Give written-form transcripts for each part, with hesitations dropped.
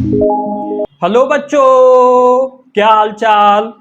Hello बच्चों, क्या हाल चाल।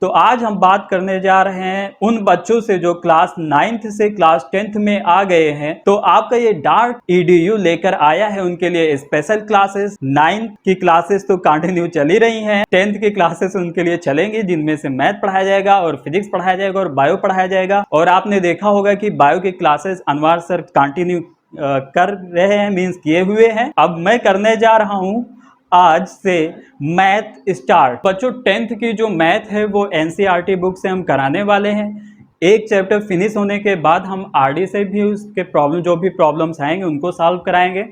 तो आज हम बात करने जा रहे हैं उन बच्चों से जो क्लास 9th से क्लास 10th में आ गए हैं। तो आपका ये डार्ट EDU लेकर आया है उनके लिए स्पेशल क्लासेस। 9th की क्लासेस तो कंटिन्यू चली रही हैं, 10th की क्लासेस उनके लिए चलेंगी, जिनमें से मैथ पढ़ाया जाएगा और फिजिक्स पढ़ाया जाएगा और बायो पढ़ाया जाएगा। और आपने देखा होगा कि बायो की क्लासेस अनवर सर कंटिन्यू कर रहे हैं, मीन्स किए हुए हैं। अब मैं करने जा रहा हूँ आज से मैथ स्टार्ट। बच्चों 10th की जो मैथ है वो NCERT बुक से हम कराने वाले हैं। एक चैप्टर फिनिश होने के बाद हम RD से भी उसके जो भी प्रॉब्लम्स आएंगे उनको सॉल्व कराएंगे।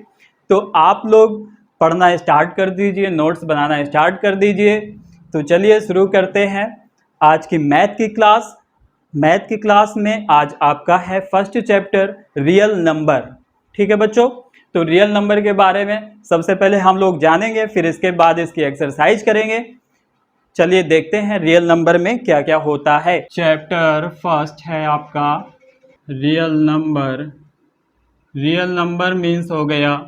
तो आप लोग पढ़ना स्टार्ट कर दीजिए, नोट्स बनाना स्टार्ट कर दीजिए। तो चलिए शुरू करते हैं आज की मैथ की क्लास। मैथ की क्लास में आज आपका है फर्स्ट चैप्टर रियल नंबर। ठीक है बच्चों, तो रियल नंबर के बारे में सबसे पहले हम लोग जानेंगे, फिर इसके बाद इसकी एक्सरसाइज करेंगे। चलिए देखते हैं रियल नंबर में क्या क्या होता है। चैप्टर फर्स्ट है आपका real number. Real number means हो गया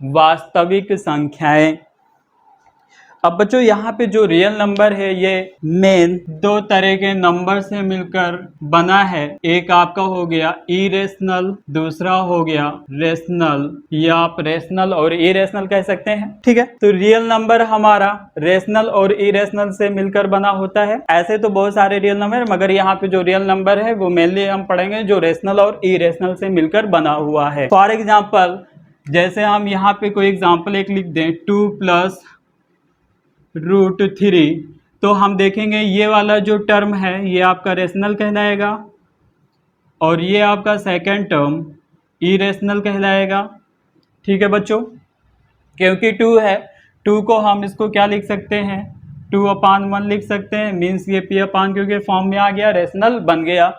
वास्तविक संख्याएं। अब बच्चों यहाँ पे जो रियल नंबर है ये मेन दो तरह के नंबर से मिलकर बना है। एक आपका हो गया इरेशनल, दूसरा हो गया रेशनल, या आप रेशनल और इरेशनल कह सकते हैं। ठीक है, तो रियल नंबर हमारा रेशनल और इरेशनल से मिलकर बना होता है। ऐसे तो बहुत सारे रियल नंबर, मगर यहाँ पे जो रियल नंबर है वो मेनली हम पढ़ेंगे जो रेशनल और इरेशनल से मिलकर बना हुआ है। फॉर एग्जाम्पल, जैसे हम यहाँ पे कोई एग्जाम्पल एक लिख दें 2 + √3, तो हम देखेंगे ये वाला जो टर्म है ये आपका रेशनल कहलाएगा और ये आपका सेकंड टर्म इरेशनल कहलाएगा। ठीक है बच्चों, क्योंकि 2 है, 2 को हम इसको क्या लिख सकते हैं 2/1 लिख सकते हैं, मीन्स ये P/Q के फॉर्म में आ गया, रेशनल बन गया।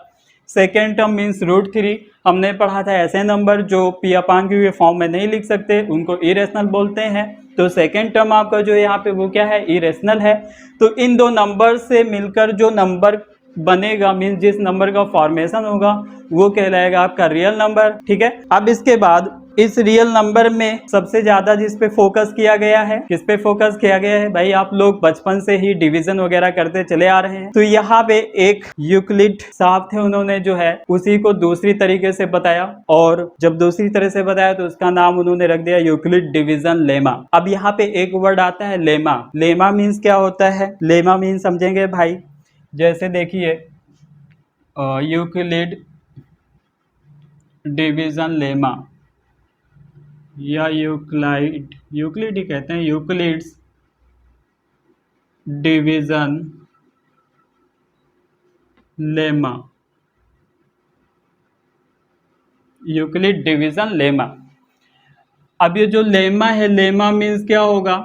सेकेंड टर्म मीन्स √3, हमने पढ़ा था ऐसे नंबर जो P/Q के फॉर्म में नहीं लिख सकते उनको इरेशनल बोलते हैं। तो सेकेंड टर्म आपका जो यहाँ पे वो क्या है, इरेशनल है। तो इन दो नंबर से मिलकर जो नंबर बनेगा, मीन्स जिस नंबर का फॉर्मेशन होगा वो कहलाएगा आपका रियल नंबर। ठीक है, अब इसके बाद इस रियल नंबर में सबसे ज्यादा जिस पे फोकस किया गया है, किस पे फोकस किया गया है भाई, आप लोग बचपन से ही डिवीजन वगैरह करते चले आ रहे हैं। तो यहाँ पे एक यूक्लिड साहब थे, उन्होंने जो है उसी को दूसरी तरीके से बताया, और जब दूसरी तरह से बताया तो उसका नाम उन्होंने रख दिया यूक्लिड डिवीजन लेमा। अब यहाँ पे एक वर्ड आता है लेमा। लेमा मीन्स क्या होता है, लेमा मीन्स समझेंगे भाई, जैसे देखिए यूक्लिड डिवीजन लेमा या यूक्लिड ही कहते हैं, Euclid's division lemma, Euclid division lemma. अब ये जो लेमा है, लेमा मीन्स क्या होगा,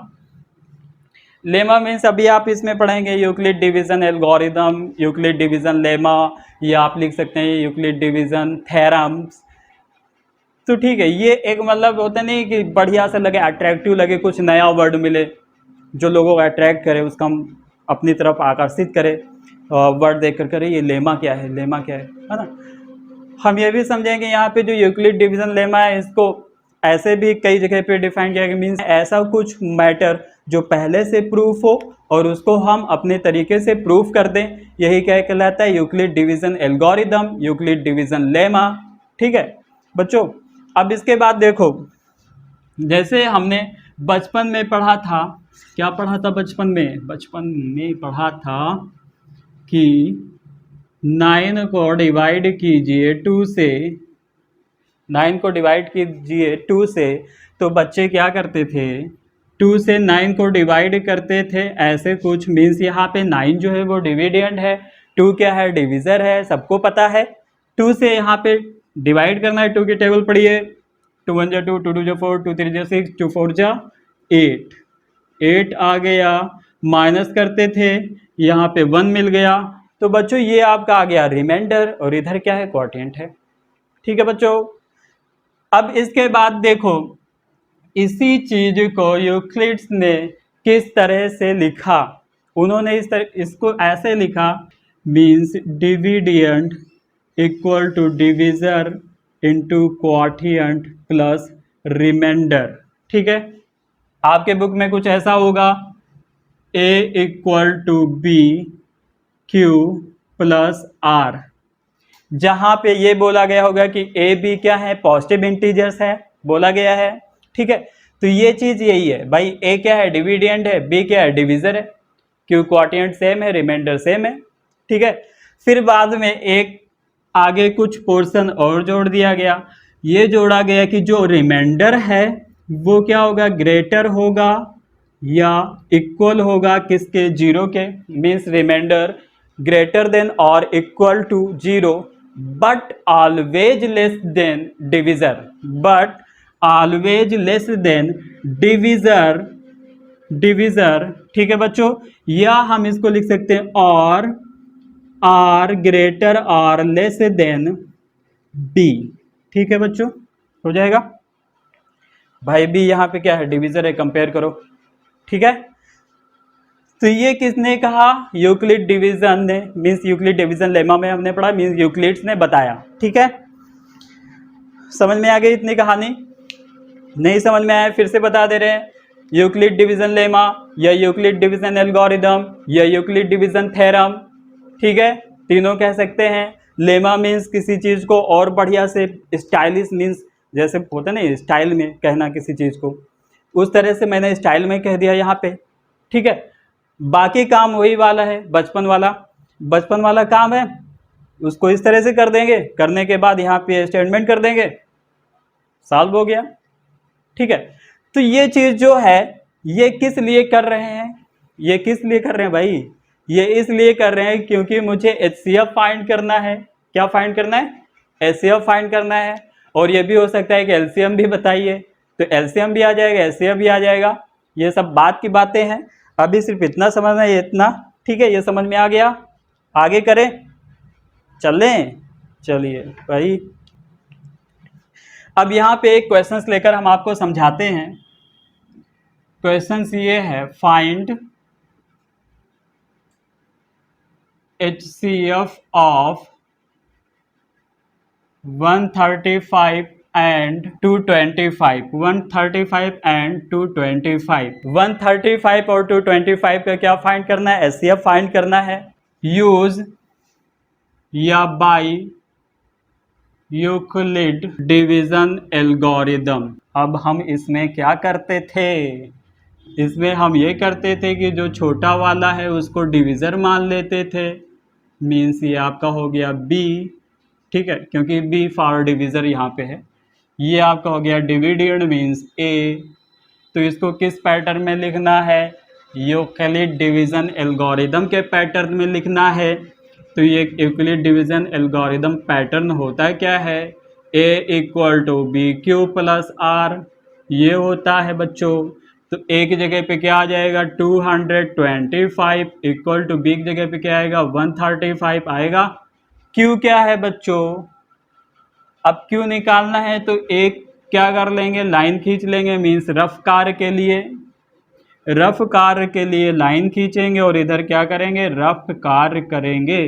लेमा मीन्स अभी आप इसमें पढ़ेंगे Euclid division algorithm, Euclid division lemma, या आप लिख सकते हैं यूक्लिड डिवीजन थ्योरम्स। तो ठीक है, ये एक मतलब होता नहीं कि बढ़िया से लगे, अट्रैक्टिव लगे, कुछ नया वर्ड मिले जो लोगों को अट्रैक्ट करे, उसका हम अपनी तरफ आकर्षित करे, वर्ड देख कर करे ये लेमा क्या है, लेमा क्या है ना। हम ये भी समझेंगे यहाँ पे जो यूक्लिड डिवीजन लेमा है, इसको ऐसे भी कई जगह पे डिफाइन किया गया, मीन्स ऐसा कुछ मैटर जो पहले से प्रूफ हो और उसको हम अपने तरीके से प्रूफ कर दें, यही क्या कहलाता है, Euclid division algorithm, Euclid division lemma. ठीक है बच्चों, अब इसके बाद देखो, जैसे हमने बचपन में पढ़ा था, क्या पढ़ा था बचपन में, बचपन में पढ़ा था कि 9 को डिवाइड कीजिए 2 से, 9 को डिवाइड कीजिए 2 से, तो बच्चे क्या करते थे, 2 से 9 को डिवाइड करते थे ऐसे कुछ, मीन्स यहाँ पे 9 जो है वो डिविडेंड है, 2 क्या है, डिविजर है, सबको पता है। 2 से यहाँ पे डिवाइड करना है, 2 की टेबल पढ़िए, 2 1 जा 2, 2 2 जा 4, 2 3 जा 6, 2 4 जा 8, 8 आ गया, माइनस करते थे, यहाँ पे 1 मिल गया, तो बच्चों ये आपका आ गया रिमाइंडर, और इधर क्या है, क्वोटिएंट है। ठीक है बच्चों, अब इसके बाद देखो इसी चीज को यूक्लिड्स ने किस तरह से लिखा, उन्होंने इसको ऐसे लिखा, means dividend equal to divisor into quotient plus remainder. ठीक है, आपके बुक में कुछ ऐसा होगा, A equal to B Q plus R, जहां पे ये बोला गया होगा कि ए बी क्या है, पॉजिटिव इंटीजर्स है, बोला गया है। ठीक है, तो ये चीज यही है भाई, ए क्या है, डिविडेंड है, बी क्या है, डिविजर है, क्यू क्वाटिएंट सेम है, रिमाइंडर सेम है। ठीक है, फिर बाद में एक आगे कुछ पोर्शन और जोड़ दिया गया, ये जोड़ा गया कि जो रिमाइंडर है वो क्या होगा, ग्रेटर होगा या इक्वल होगा किसके, जीरो के, मीन्स रिमाइंडर ग्रेटर देन और equal to zero but always less than divisor, but always less than divisor, divisor. ठीक है बच्चों, या हम इसको लिख सकते हैं और आर ग्रेटर और लेस देन बी। ठीक है बच्चों, हो जाएगा भाई, बी यहाँ पे क्या है, डिविजर है, कंपेयर करो। ठीक है, तो ये किसने कहा, यूक्लिड डिवीजन ने, मीन्स यूक्लिड डिवीजन लेमा में हमने पढ़ा, मीन्स यूक्लिड्स ने बताया। ठीक है, समझ में आ गई इतनी कहानी? नहीं समझ में आया फिर से बता दे रहे हैं, यूक्लिड डिवीजन लेमा या यूक्लिड डिवीजन एल्गोरिदम या यूक्लिड डिवीजन थ्योरम। ठीक है, तीनों कह सकते हैं। लेमा मीन्स किसी चीज को और बढ़िया से स्टाइलिश, मीन्स जैसे होता ना स्टाइल में कहना किसी चीज को, उस तरह से मैंने स्टाइल में कह दिया यहाँ पे। ठीक है, बाकी काम वही वाला है, बचपन वाला काम है, उसको इस तरह से कर देंगे, करने के बाद यहाँ पे स्टेटमेंट कर देंगे, सॉल्व हो गया। ठीक है, तो ये चीज जो है ये किस लिए कर रहे हैं, ये किस लिए कर रहे हैं भाई, ये इसलिए कर रहे हैं क्योंकि मुझे HCF फाइंड करना है। क्या फाइंड करना है, HCF फाइंड करना है। और ये भी हो सकता है कि LCM भी बताइए, तो LCM भी आ जाएगा, HCF भी आ जाएगा, ये सब बात की बातें हैं। अभी सिर्फ इतना समझना है, इतना। ठीक है, ये समझ में आ गया, आगे करें, चलें, चलिए भाई। अब यहाँ पे एक क्वेश्चंस लेकर हम आपको समझाते हैं। क्वेश्चंस ये है, find HCF of 135 and 225, 135 and 225, 135 और 225 का क्या फाइंड करना है, HCF फाइंड करना है। यूज या बाई यूक्लिड डिवीजन एल्गोरिदम। अब हम इसमें क्या करते थे, इसमें हम ये करते थे कि जो छोटा वाला है उसको डिविजर मान लेते थे, मीन्स ये आपका हो गया बी। ठीक है, क्योंकि बी फॉर डिविजर यहाँ पे है। ये आपका हो गया डिविडेंड मीन्स ए। तो इसको किस पैटर्न में लिखना है, यूक्लिड डिवीजन एल्गोरिदम के पैटर्न में लिखना है। तो ये यूक्लिड डिवीजन एल्गोरिदम पैटर्न होता है क्या है, A equal to B Q plus R, ये होता है बच्चों। तो ए की जगह पे क्या आ जाएगा, 225 इक्वल टू बी की जगह पे क्या आएगा, 135 आएगा। क्यू क्या है बच्चों, अब क्यू निकालना है तो एक क्या कर लेंगे, लाइन खींच लेंगे, मीन्स रफ कार्य के लिए, रफ कार्य के लिए लाइन खींचेंगे और इधर क्या करेंगे, रफ कार्य करेंगे।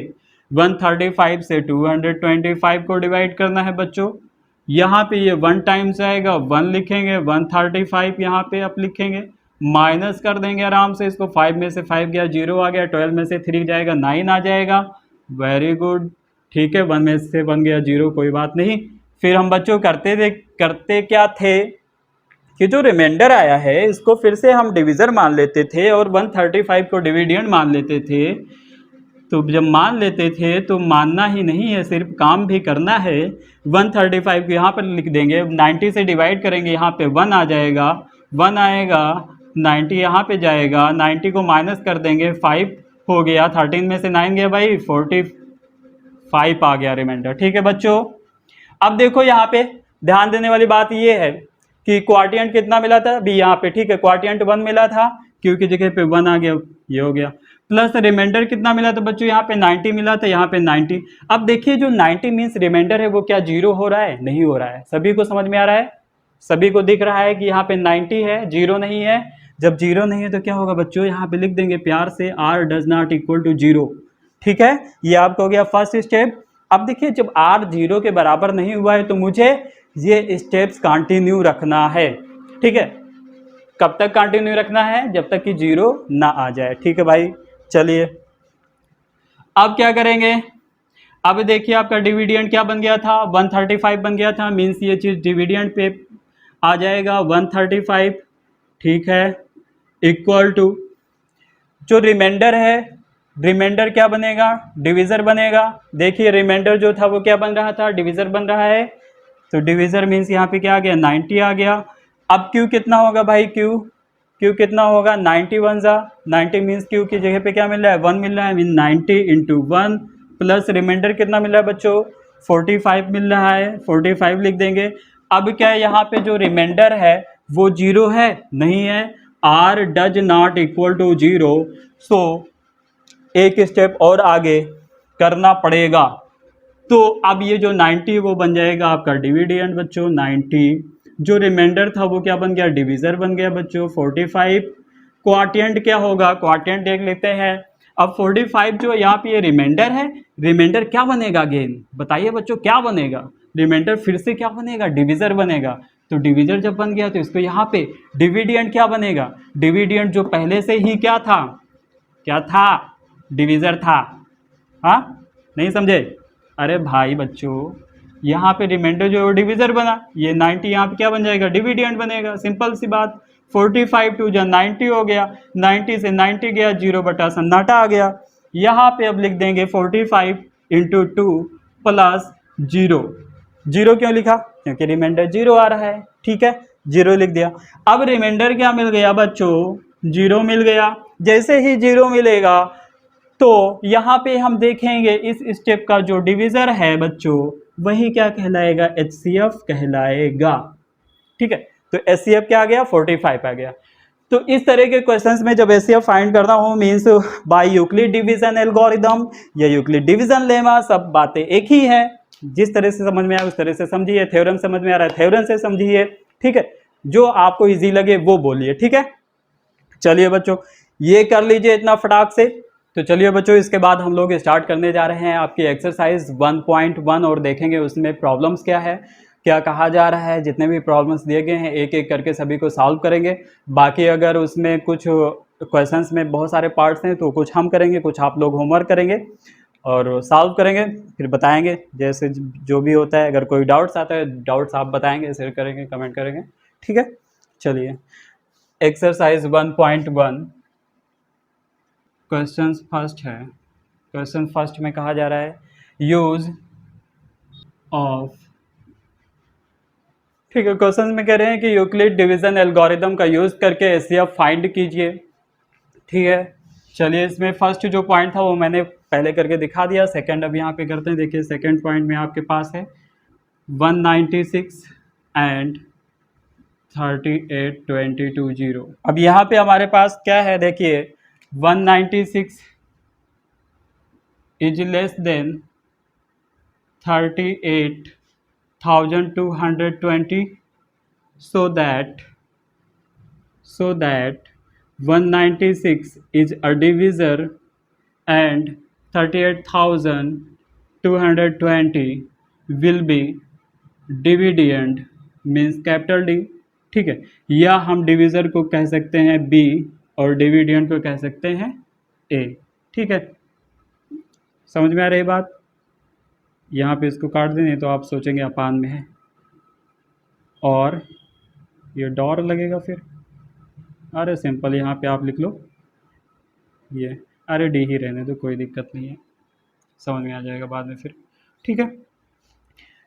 135 से 225 को डिवाइड करना है बच्चों। यहाँ पे ये 1 टाइम्स आएगा, 1 लिखेंगे, 135 यहाँ पे आप लिखेंगे, माइनस कर देंगे आराम से इसको, 5 में से 5 गया 0 आ गया, 12 में से 3 जाएगा 9 आ जाएगा। वेरी गुड, ठीक है, 1 में से 1 गया 0, कोई बात नहीं। फिर हम बच्चों करते क्या थे कि जो रिमाइंडर आया है इसको फिर से हम डिविजर मान लेते थे और 135 को डिविडेंड मान लेते थे। तो जब मान लेते थे तो मानना ही नहीं है, सिर्फ काम भी करना है। 135 को यहाँ पर लिख देंगे, 90 से डिवाइड करेंगे, यहाँ पे 1 आ जाएगा, 1 आएगा, 90 यहाँ पे जाएगा, 90 को माइनस कर देंगे, 5 हो गया, 13 में से 9 गया भाई, 45 आ गया रिमाइंडर। ठीक है बच्चों, अब देखो यहाँ पे ध्यान देने वाली बात ये है कि क्वाटिएंट कितना मिला था अभी यहाँ पे, ठीक है, क्वाटिएंट 1 मिला था, क्यू की जगह पे 1 आ गया, ये हो गया, प्लस रिमाइंडर कितना मिला था बच्चों, यहाँ पे 90 मिला था, यहाँ पे 90। अब देखिए जो 90 मीन्स रिमाइंडर है वो क्या 0 हो रहा है, नहीं हो रहा है। सभी को समझ में आ रहा है, सभी को दिख रहा है कि यहाँ पे 90 है, 0 नहीं है। जब 0 नहीं है तो क्या होगा बच्चों, यहाँ पे लिख देंगे प्यार से r does not equal to 0। ठीक है, ये आपका हो गया फर्स्ट स्टेप। अब देखिए जब r 0 के बराबर नहीं हुआ है तो मुझे ये स्टेप्स कंटिन्यू रखना है। ठीक है, कब तक कंटिन्यू रखना है? जब तक कि 0 ना आ जाए। ठीक है भाई, चलिए अब क्या करेंगे? अब देखिए आपका डिविडेंड क्या बन गया था, 135 बन गया था, मीन्स ये चीज़ डिविडेंड पे आ जाएगा 135। ठीक है, इक्वल टू जो रिमाइंडर है, रिमाइंडर क्या बनेगा? डिविजर बनेगा। देखिए रिमाइंडर जो था वो क्या बन रहा था? डिविजर बन रहा है। तो डिविजर मीन्स यहाँ पे क्या आ गया? 90 आ गया। अब क्यू कितना होगा भाई? क्यू क्यू कितना होगा? 90 वन ज़ा 90 मीन्स क्यू की जगह पे क्या मिल रहा है? 1 मिल रहा है, मीन 90 इंटू 1 प्लस रिमाइंडर कितना मिल रहा है बच्चों? 45 मिल रहा है, 45 लिख देंगे। अब क्या है यहाँ पे जो रिमाइंडर है वो 0 है? नहीं है। R does not equal to 0, so एक स्टेप और आगे करना पड़ेगा। तो अब ये जो 90 वो बन जाएगा आपका डिविडेंड बच्चों 90। जो रिमाइंडर था वो क्या बन गया? डिविजर बन गया बच्चों 45। क्वाटिएंट क्या होगा? क्वाटिएंट देख लेते हैं। अब 45 जो यहाँ पे ये रिमाइंडर है, रिमाइंडर क्या बनेगा अगेन? बताइए बच्चों क्या बनेगा? रिमाइंडर फिर से क्या बनेगा? डिविजर बनेगा। तो डिविजर जब बन गया तो इसको यहाँ पे डिविडेंड क्या बनेगा? डिविडेंड जो पहले से ही क्या था? क्या था? डिविजर था। हाँ, नहीं समझे? अरे भाई बच्चों, यहाँ पे रिमाइंडर जो है डिविजर बना, ये 90 यहाँ पे क्या बन जाएगा? डिविडेंड बनेगा। सिंपल सी बात। 45 टू जा 90 हो गया, 90 से 90 गया, 0 बटा सन्नाटा आ गया। यहाँ पे अब लिख देंगे 45 इंटू 2 प्लस 0। 0 क्यों लिखा? क्योंकि रिमाइंडर 0 आ रहा है। ठीक है, 0 लिख दिया। अब रिमाइंडर क्या मिल गया बच्चों? 0 मिल गया। जैसे ही 0 मिलेगा तो यहाँ पे हम देखेंगे इस स्टेप का जो डिविजर है बच्चों वही क्या कहलाएगा? HCF कहलाएगा। ठीक है, तो HCF क्या आ गया? 45 आ गया। तो इस तरह के क्वेश्चंस में जब HCF फाइंड करना हो means by Euclid division algorithm या यूक्लिड डिवीजन लेमा, सब बातें एक ही है। जिस तरह से समझ में आए उस तरह से समझिए। थ्योरम समझ में आ रहा है थ्योरम से समझिए। ठीक है, जो आपको इजी लगे वो बोलिए। ठीक है, चलिए बच्चों ये कर लीजिए इतना फटाक से। तो चलिए बच्चों इसके बाद हम लोग स्टार्ट करने जा रहे हैं आपकी एक्सरसाइज 1.1 और देखेंगे उसमें प्रॉब्लम्स क्या है, क्या कहा जा रहा है। जितने भी प्रॉब्लम्स दिए गए हैं एक एक करके सभी को सॉल्व करेंगे। बाकी अगर उसमें कुछ क्वेश्चंस में बहुत सारे पार्ट्स हैं तो कुछ हम करेंगे, कुछ आप लोग होमवर्क करेंगे और सॉल्व करेंगे, फिर बताएंगे जैसे जो भी होता है। अगर कोई डाउट्स आता है डाउट्स आप बताएंगे, शेयर करेंगे, कमेंट करेंगे। ठीक है, चलिए एक्सरसाइज 1.1 क्वेश्चन फर्स्ट है। क्वेश्चन फर्स्ट में कहा जा रहा है यूज ऑफ, ठीक है, क्वेश्चन में कह रहे हैं कि यूक्लिड डिवीजन एल्गोरिदम का यूज करके HCF फाइंड कीजिए। ठीक है, चलिए इसमें फर्स्ट जो पॉइंट था वो मैंने पहले करके दिखा दिया। सेकंड अब यहाँ पे करते हैं। देखिए सेकंड पॉइंट में आपके पास है 196 एंड 38,220। अब यहाँ पे हमारे पास क्या है? देखिए 196 is less than 38,220, so that 196 is a divisor and 38,220 will be dividend, means capital D. ठीक है, या हम डिविजर को कह सकते हैं B और डिविडेंड को कह सकते हैं A। ठीक है, समझ में आ रही बात? यहाँ पे इसको काट दें तो आप सोचेंगे अपान में है और ये डॉर लगेगा फिर। अरे सिंपल यहाँ पे आप लिख लो ये, अरे डी ही रहने दो, कोई दिक्कत नहीं है, समझ में आ जाएगा बाद में फिर। ठीक है,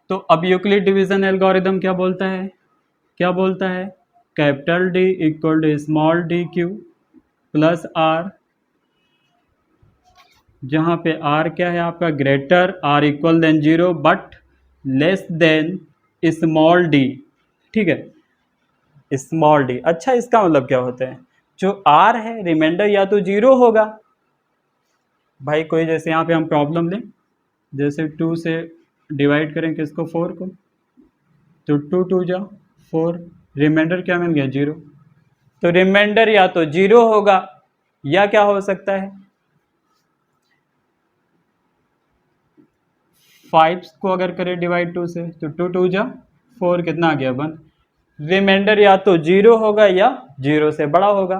तो अब यूक्लिड डिवीजन एल्गोरिदम क्या बोलता है? क्या बोलता है? Capital D equal to small D Q plus R, जहाँ पे आर क्या है आपका? Greater or equal than 0 but less than small D. ठीक है, स्मॉल डी। अच्छा इसका मतलब क्या होता है? जो आर है रिमाइंडर या तो 0 होगा भाई, कोई जैसे यहाँ पे हम प्रॉब्लम लें, जैसे 2 से डिवाइड करें किसको? 4 को, तो 2 2 जा 4, रिमाइंडर क्या मिल गया? 0। तो रिमाइंडर या तो 0 होगा या क्या हो सकता है? 5 को अगर करें डिवाइड 2 से तो 2 2 जा 4, कितना आ गया? 1। रिमाइंडर या तो 0 होगा या 0 से बड़ा होगा,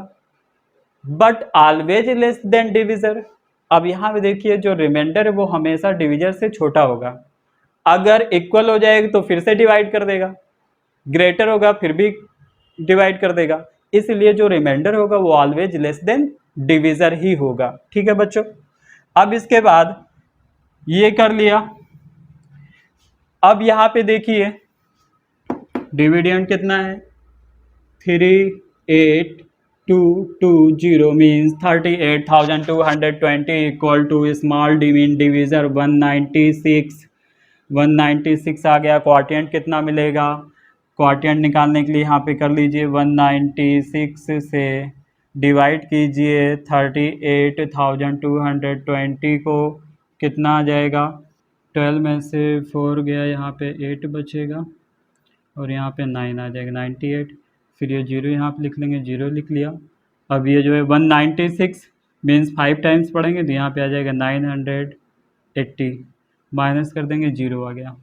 but always less than divisor. अब यहाँ पे देखिए जो रिमाइंडर है वो हमेशा डिविजर से छोटा होगा, अगर इक्वल हो जाएगा तो फिर से डिवाइड कर देगा, ग्रेटर होगा फिर भी डिवाइड कर देगा, इसलिए जो रिमाइंडर होगा वो ऑलवेज लेस देन डिविजर ही होगा। ठीक है बच्चों, अब इसके बाद ये कर लिया। अब यहाँ पे देखिए डिविडेंड कितना है, 38220 means 38,220 equal to small divisor 196। 196 आ गया। क्वार्टियंट कितना मिलेगा, क्वार्टियंट निकालने के लिए यहाँ पे कर लीजिए 196 से डिवाइड कीजिए 38,220 को, कितना आ जाएगा, 12 में से 4 गया, यहाँ पे 8 बचेगा और यहाँ पे 9 आ जाएगा 98। फिर ये 0 यहाँ पे लिख लेंगे, 0 लिख लिया। अब ये जो है 196 मीन्स 5 टाइम्स पढ़ेंगे तो यहाँ पे आ जाएगा 980, माइनस कर देंगे 0 आ गया।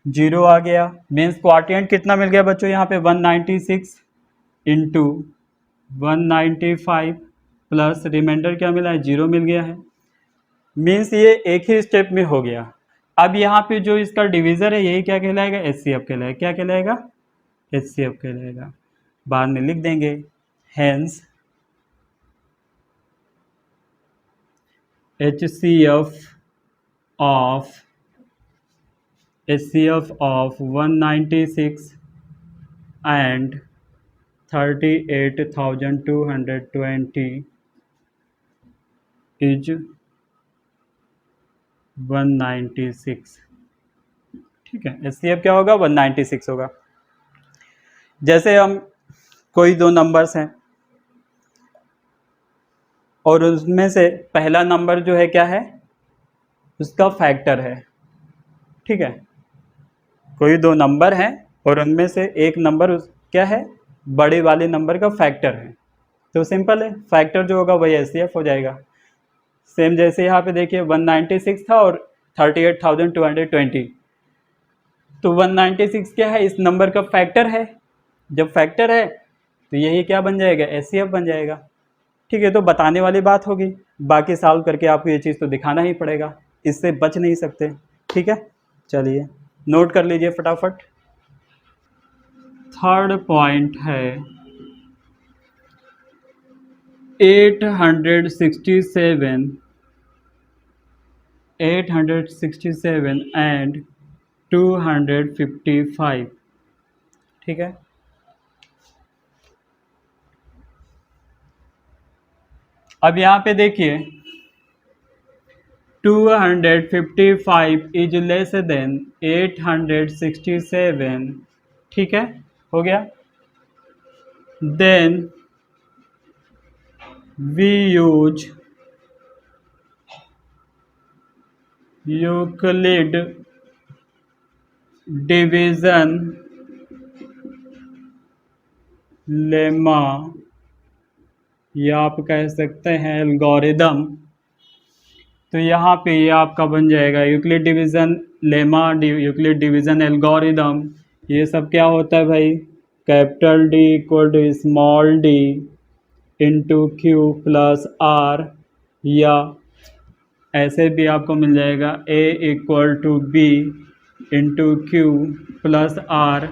0 आ गया मीन्स क्वार्टियंट कितना मिल गया बच्चों, यहाँ पे 196 इंटू 195 प्लस रिमाइंडर क्या मिला है, 0 मिल गया है। मीन्स ये एक ही स्टेप में हो गया। अब यहाँ पे जो इसका डिवीज़र है यही क्या कहलाएगा, एचसीएफ कहलाएगा। क्या कहलाएगा, एचसीएफ कहलाएगा। बाद में लिख देंगे hence HCF of 196 and 38,220 is 196। ठीक है, HCF क्या होगा, 196 होगा। जैसे हम कोई दो नंबर्स हैं और उसमें से पहला नंबर जो है क्या है, उसका फैक्टर है। ठीक है, कोई दो नंबर हैं और उनमें से एक नंबर क्या है, बड़े वाले नंबर का फैक्टर है, तो सिंपल है, फैक्टर जो होगा वही एचसीएफ हो जाएगा। सेम जैसे यहाँ पे देखिए 196 था और 38,220, तो 196 क्या है, इस नंबर का फैक्टर है। जब फैक्टर है तो यही क्या बन जाएगा, एचसीएफ बन जाएगा। ठीक है, तो बताने वाली बात होगी, बाकी सॉल्व करके आपको ये चीज़ तो दिखाना ही पड़ेगा, इससे बच नहीं सकते। ठीक है, चलिए नोट कर लीजिए फटाफट। थर्ड पॉइंट है 867 एंड 255। ठीक है, अब यहाँ पे देखिए 255 इज लेस देन 867। ठीक है, हो गया। Then we use Euclid division lemma, या आप कह सकते हैं एल्गोरिदम। तो यहाँ पे ये आपका बन जाएगा Euclid division lemma, Euclid division algorithm. ये सब क्या होता है भाई, capital D equal to small D into Q plus R, या ऐसे भी आपको मिल जाएगा A equal to B into Q plus R.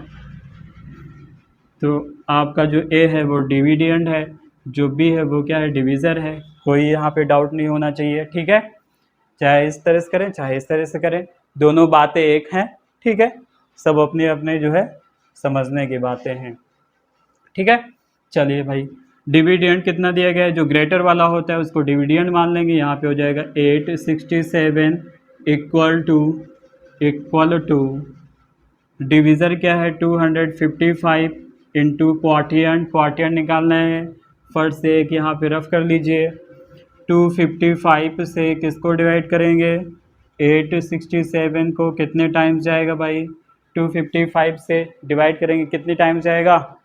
तो आपका जो ए है वो डिविडेंड है, जो बी है वो क्या है, डिवीज़र है। कोई यहाँ पे डाउट नहीं होना चाहिए। ठीक है, चाहे इस तरह से करें चाहे इस तरह से करें, दोनों बातें एक हैं। ठीक है, सब अपने अपने जो है समझने की बातें हैं। ठीक है, चलिए भाई, डिविडेंड कितना दिया गया है, जो ग्रेटर वाला होता है उसको डिविडेंड मान लेंगे। यहाँ पे हो जाएगा 867 इक्वल टू डिवीज़र क्या है 255 इंटू क्वार्टियंट निकालना है। फर्स्ट से एक यहाँ पे रफ कर लीजिए। 255 से किसको डिवाइड करेंगे, 867 को कितने टाइम्स जाएगा भाई, 255 से डिवाइड करेंगे कितने टाइम्स जाएगा,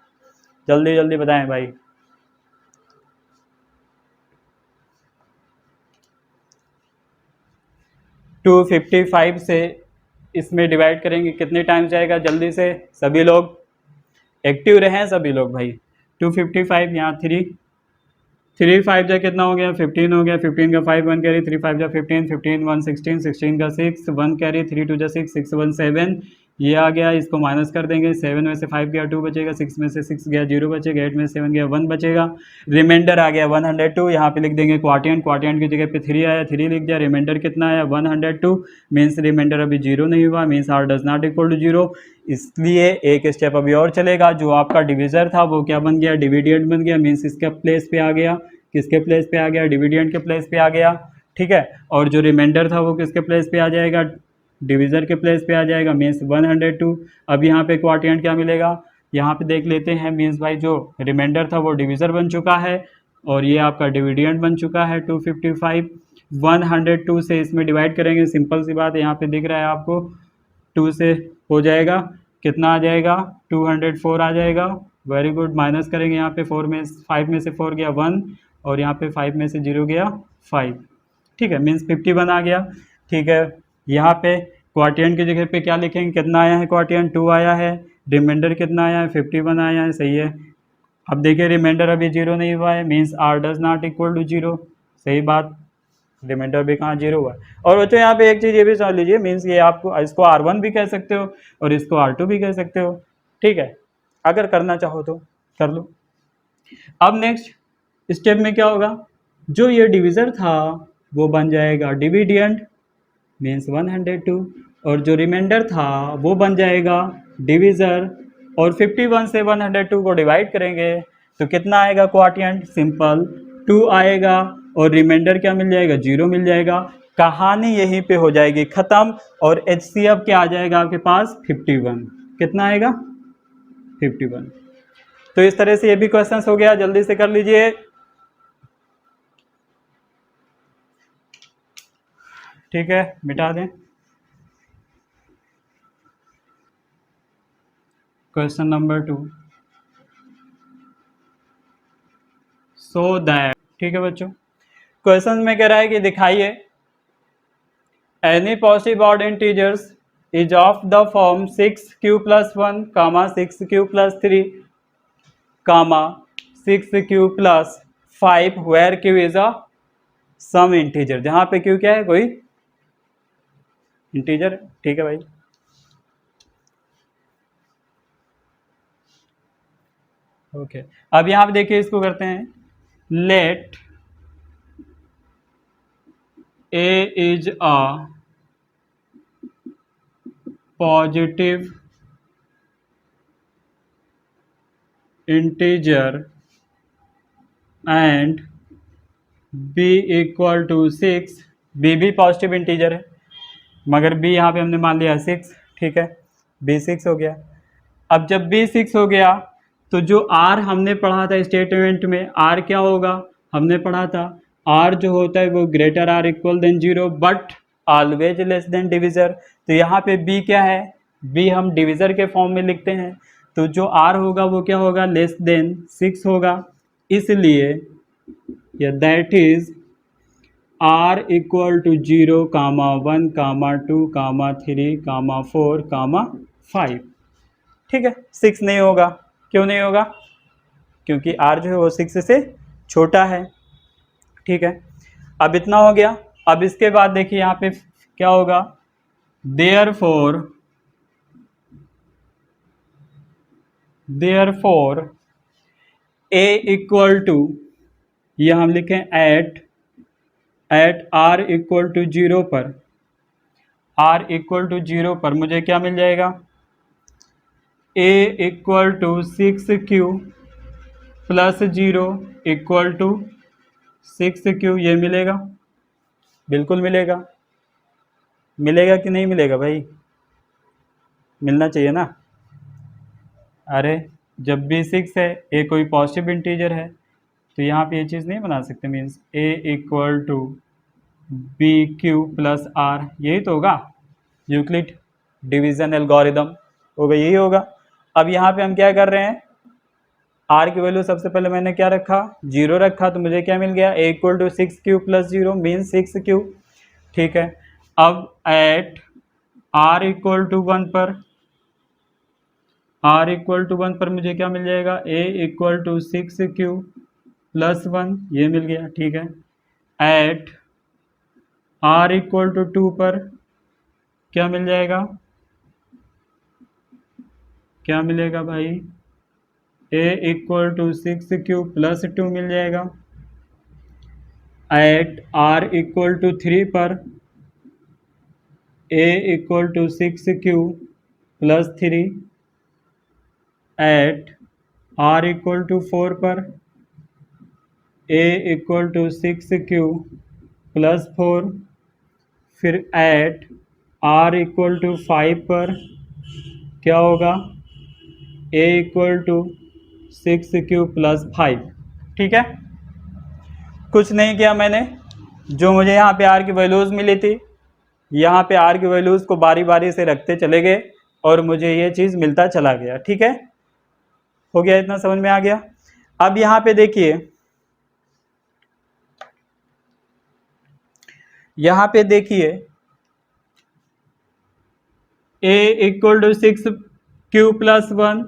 जल्दी जल्दी बताएं भाई। टू 255 से इसमें डिवाइड करेंगे कितने टाइम्स जाएगा, जल्दी से सभी लोग। एक्टिव रहे सभी लोग भाई। 255 यहाँ 3 5 जा कितना हो गया 15 हो गया, 15 का 5 1 कैरी, 3 5 जा 15, 15 1 16, 16 का 6 1 कैरी, 3 2 जा 6 6 1 7, ये आ गया, इसको माइनस कर देंगे, 7 में से 5 गया 2 बचेगा, 6 में से 6 गया 0 बचेगा, 8 में से 7 गया 1 बचेगा, रिमाइंडर आ गया 102। यहाँ पे लिख देंगे क्वार्टियन, क्वार्टियन की जगह पे 3 आया, 3 लिख दिया, रिमाइंडर कितना आया 102, मीन्स रिमाइंडर अभी 0 नहीं हुआ, means R does not equal to 0, इसलिए एक स्टेप अभी और चलेगा, जो आपका डिविजर था वो क्या बन गया, डिविडेंड बन गया, मीन्स इसके प्लेस पे आ गया, किसके प्लेस पे आ गया, डिविडेंड के प्लेस पे आ गया, ठीक है। और जो रिमाइंडर था वो किसके प्लेस पे आ जाएगा, डिविजर के प्लेस पे आ जाएगा, मीन्स 102। अब यहाँ पे क्वार्टियंट क्या मिलेगा, यहाँ पे देख लेते हैं, मीन्स भाई जो रिमाइंडर था वो डिविजर बन चुका है और ये आपका डिविडेंड बन चुका है 255। 102 से इसमें डिवाइड करेंगे, सिंपल सी बात है, यहाँ पे दिख रहा है आपको 2 से हो जाएगा, कितना आ जाएगा 204 आ जाएगा, वेरी गुड। माइनस करेंगे यहाँ पे 5 में से 4 गया 1 और यहाँ पे 5 में से 0 गया 5, ठीक है, मीन्स 51 आ गया, ठीक है। यहाँ पे क्वार्टियंट की जगह पे क्या लिखेंगे, कितना आया है क्वार्टियंट 2 आया है, रिमाइंडर कितना आया है 51 आया है, सही है। अब देखिए रिमाइंडर अभी 0 नहीं हुआ है, means R does not equal to 0, सही बात, रिमाइंडर भी कहाँ 0 हुआ है। और बच्चों यहाँ पे एक चीज़ ये भी समझ लीजिए, मीन्स ये आपको इसको R1 भी कह सकते हो और इसको R2 भी कह सकते हो, ठीक है, अगर करना चाहो तो कर लो। अब नेक्स्ट स्टेप में क्या होगा, जो ये डिविजर था वो बन जाएगा डिविडेंड, मीन्स 102, और जो रिमाइंडर था वो बन जाएगा डिविजर, और 51 से 102 को डिवाइड करेंगे तो कितना आएगा क्वार्टियंट, सिंपल 2 आएगा, और रिमाइंडर क्या मिल जाएगा 0 मिल जाएगा, कहानी यहीं पे हो जाएगी ख़त्म। और HCF क्या आ जाएगा आपके पास 51, कितना आएगा 51। तो इस तरह से ये भी क्वेश्चन हो गया, जल्दी से कर लीजिए, ठीक है, मिटा दें। क्वेश्चन नंबर 2, सो दैट, ठीक है बच्चों, क्वेश्चन में कह रहा है कि दिखाइए any positive odd integers is of the form 6q + 1, 6q + 3, 6q + 5 where q is a some integer, जहां पे q क्या है, कोई इंटीजर, ठीक है भाई। ओके अब यहाँ पे देखिए, इसको करते हैं, let a is a positive integer and b = 6, b भी पॉजिटिव इंटीजर है मगर b यहाँ पे हमने मान लिया 6, ठीक है, b 6 हो गया। अब जब b 6 हो गया तो जो r हमने पढ़ा था स्टेटमेंट में, r क्या होगा, हमने पढ़ा था r जो होता है वो greater r equal than 0 but always less than divisor. तो यहाँ पे b क्या है, b हम डिविजर के फॉर्म में लिखते हैं, तो जो r होगा वो क्या होगा, लेस देन 6 होगा, इसलिए या दैट इज r = 0, 1, 2, 3, 4, 5, ठीक है। 6 नहीं होगा, क्यों नहीं होगा, क्योंकि r जो है वो 6 से छोटा है, ठीक है। अब इतना हो गया, अब इसके बाद देखिए यहाँ पे क्या होगा, देयरफॉर a = ये हम लिखें एट r = 0 पर, r = 0 पर मुझे क्या मिल जाएगा, a = 6q + 0 = 6q, ये मिलेगा, बिल्कुल मिलेगा, मिलेगा कि नहीं मिलेगा भाई, मिलना चाहिए ना। अरे जब भी 6 है, ए कोई पॉजिटिव इंटीजर है, तो यहाँ पे ये चीज़ नहीं बना सकते, मीन्स a = bq + r, यही तो होगा, यूक्लिड डिवीजन एल्गोरिदम होगा, यही होगा। अब यहाँ पे हम क्या कर रहे हैं, r की वैल्यू सबसे पहले मैंने क्या रखा, 0 रखा, तो मुझे क्या मिल गया, a = 6q + 0 मीन्स 6q, ठीक है। अब एट r = 1 पर r इक्वल टू 1 पर मुझे क्या मिल जाएगा, a equal to 6q plus 1, ये मिल गया, ठीक है। एट r इक्वल टू 2 पर क्या मिल जाएगा, क्या मिलेगा भाई, a equal to 6q plus 2 मिल जाएगा। एट r इक्वल टू 3 पर a equal to 6q plus 3। At r equal to 4 पर a equal to 6q plus 4। फिर एट r इक्वल टू 5 पर क्या होगा, a equal to 6q plus 5, ठीक है। कुछ नहीं किया मैंने, जो मुझे यहाँ पे r की वैल्यूज़ मिली थी, यहाँ पे r की वैल्यूज़ को बारी बारी से रखते चले गए और मुझे ये चीज़ मिलता चला गया, ठीक है। हो गया, इतना समझ में आ गया। अब यहाँ पे देखिए, यहाँ पे देखिए a equal to 6q plus 1,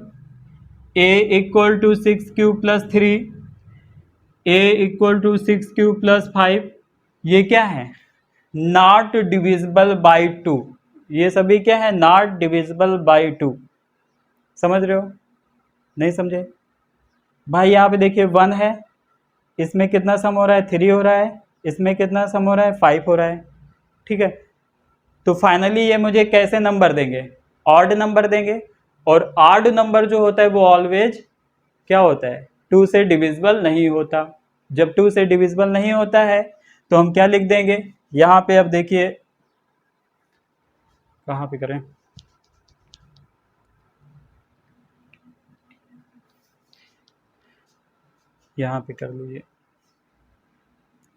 a equal to 6q plus 3, a equal to 6q plus 5, ये क्या है, नॉट डिविजिबल बाई 2। ये सभी क्या है, नॉट डिविजिबल बाई 2। समझ रहे हो, नहीं समझे भाई? यहाँ पे देखिए 1 है, इसमें कितना सम हो रहा है, 3 हो रहा है, इसमें कितना सम हो रहा है, 5 हो रहा है, ठीक है। तो फाइनली ये मुझे कैसे नंबर देंगे, ऑड नंबर देंगे। और ऑड नंबर जो होता है वो ऑलवेज क्या होता है, 2 से डिविजिबल नहीं होता। जब 2 से डिविजिबल नहीं होता है तो हम क्या लिख देंगे, यहाँ पे अब देखिए, कहाँ पे करें, यहाँ पे कर लीजिए,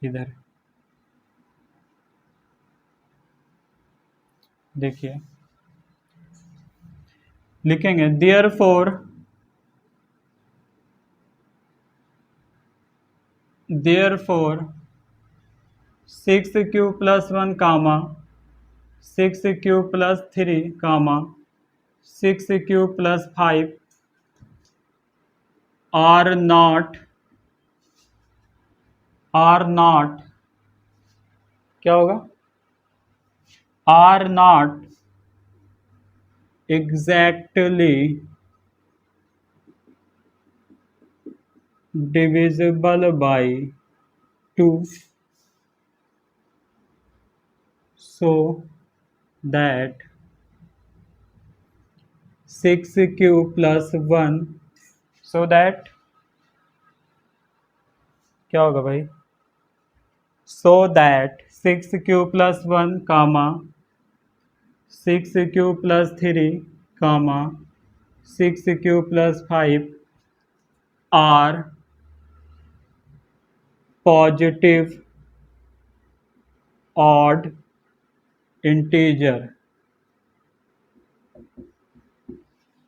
इधर देखिए, लिखेंगे therefore 6q plus 1 comma 6q plus 3 comma 6q plus 5 are not क्या होगा, are not exactly divisible by 2 so that 6q plus 1 so that क्या होगा भाई, so that 6q plus 1 comma 6q plus 3 comma 6q plus 5 are positive odd integer.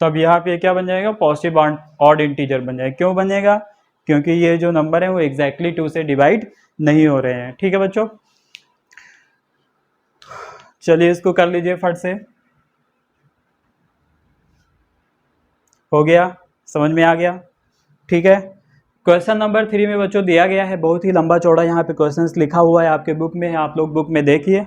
तब यहाँ पे क्या बन जाएगा, पॉजिटिव ऑड इंटीजर बन जाएगा। क्यों बनेगा, क्योंकि ये जो नंबर है वो एग्जैक्टली 2 से डिवाइड नहीं हो रहे हैं, ठीक है बच्चों। चलिए इसको कर लीजिए फट से, हो गया, समझ में आ गया, ठीक है। क्वेश्चन नंबर 3 में बच्चों दिया गया है, बहुत ही लंबा चौड़ा यहाँ पे क्वेश्चंस लिखा हुआ है आपके बुक में, आप लोग बुक में देखिए।